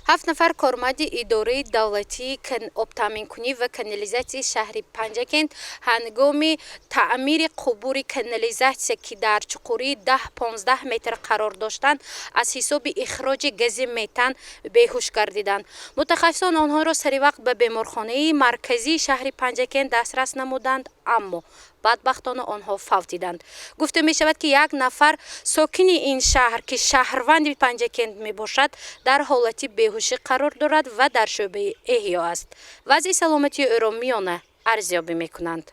7 نفر کارمند اداره دولتی آب‌تامین‌کنی و کانالیزاسی شهر پنجکند هنگام تعمیر قبور کانالیزاسی که در چقوری 10-15 متر قرار داشتند از حساب اخراج گاز متن بیهوش گردیدند. متخصصان آنها را سریع وقت به بیمارخانه مرکزی شهر پنجکند دسترس نمودند، اما بدبختانه آنها فوتیدند. گفته می شود که یک نفر ساکن این شهر که شهروند پنجکند می باشد در حالت بیهوشی قرار دارد و در شعبه احیا است. وضع سلامتی او را میانه ارزیابی می کنند.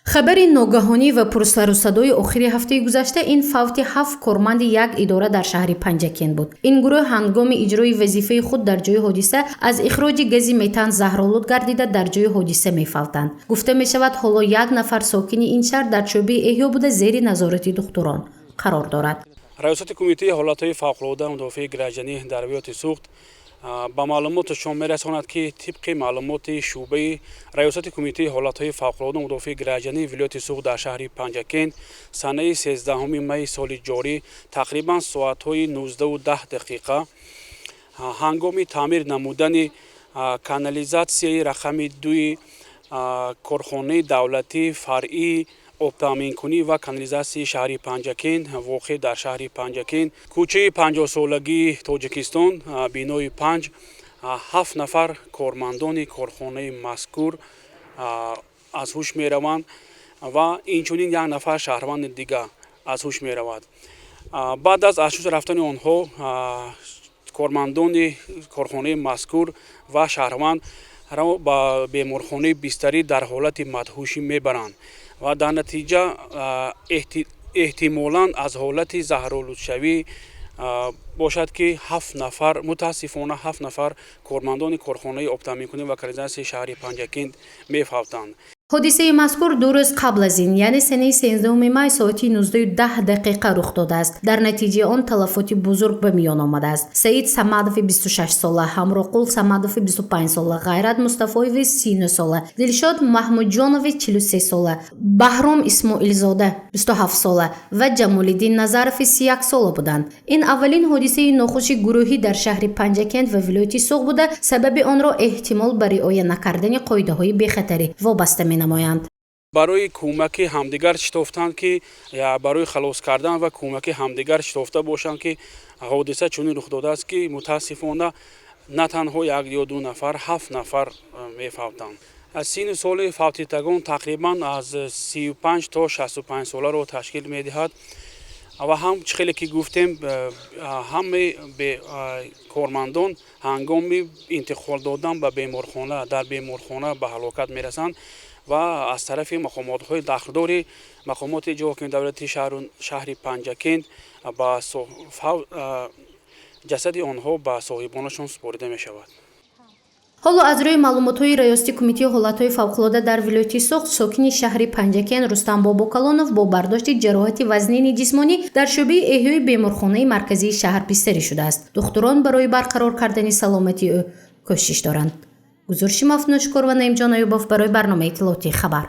خبر ناگهانی و پرسر و صدای آخر هفته گذشته این فوت 7 کارمند یک اداره در شهر پنجکند بود. این گروه هنگام اجرای وظیفه خود در جای حادثه از اخراج گاز متن زهرآلود گردیده در جای حادثه می‌فوتند. گفته می شود حالا یک نفر ساکن این شهر در شعبه احیا بوده زیر نظارت دکتران قرار دارد. ریاست کمیته حالات فوق‌العاده مدافع گراجانی در ویات سوخت با معلومات شما می‌رساند که طبق معلومات شعبه ریاست کمیته حالات فوق‌العاده مدافع گراجانی ولایت سوخت در شهر پنجکند سنه 13 می سال جاری تقریبا ساعت‌های 19:10 هنگام تعمیر نمودن کانالیزاسی رقم 2 کارخانه دولتی فرعی آب‌تامین‌کنی و کانالیزاسی شهر پنجکند واقع در شهر پنجکند کوچه 50 سالگی تاجیکستان بینای 5 7 نفر کارمندان کارخانه مذکور از هوش می‌روند و اینچنین یک نفر شهروند دیگر از هوش می‌رود. بعد از اشوز رفتن آنها کارمندان کارخانه مذکور و شهروند را با بیمارخانه بستری در حالت مدهوشی میبرند و در نتیجه احتمالاً از حالت زهرآلود شوی باشد که 7 نفر متاسفانه 7 نفر کارمندان کارخانه آب‌تامین‌کنی و کانالیزاسی شهر پنجکند می‌فوتند. حادثه مذکور 2 روز قبل از این یعنی سنه 13 می ساعت 19:10 رخ داده است. در نتیجه آن تلفات بزرگ به میان آمده است. سعید صمدوی 26 ساله، همراقل صمدوی 25 ساله، غیرت مصطفی 39 ساله، دلشاد محمود جانوی 43 ساله، بهرام اسماعیل زاده 27 ساله و جمالالدین نظرفی 31 ساله بودند. این اولین حادثه ناخوش گروهی در شهر پنجکند و ولایت سوخت بوده. سبب آن را احتمال بر رعایت نکردن قاعده‌های بی‌خطری وابسته نمایند. برای کمک همدیگر شتافتند که یا برای خلاص کردن و کمک همدیگر شتافته باشند که حادثه چنین رخ داده است که متاسفانه نه تنها یک یا 2 نفر 7 نفر می‌فوتند. از سن سال فوتیدگان تقریبا از 35 تا 65 ساله را تشکیل می‌دهد و هم خیلی که گفتیم همه به کارمندان هنگام انتقال دادن به بیمارخانه در بیمارخانه به هلاکت می‌رسند و از طرف مقامات‌های داخلدار مقامات اجرایی حکم دولتی شهر پنجکند با جسد آنها به صاحبانشان سپرده می‌شود. حالا از روی معلومات‌های ریاستی کمیته حالت‌های فوق‌العاده در ولایت سوخت ساکن شهر پنجکند رستم باباکلانов با برداشت جراحت وزنین جسمانی در شعبه احیای بیمارخانه مرکزی شهر بستری شده است. دکتران برای برقرار کردن سلامتی او کوشش دارند. گزارش مفنوشکر و نعیم جان ایوبов برای برنامه اطلاعاتی خبر.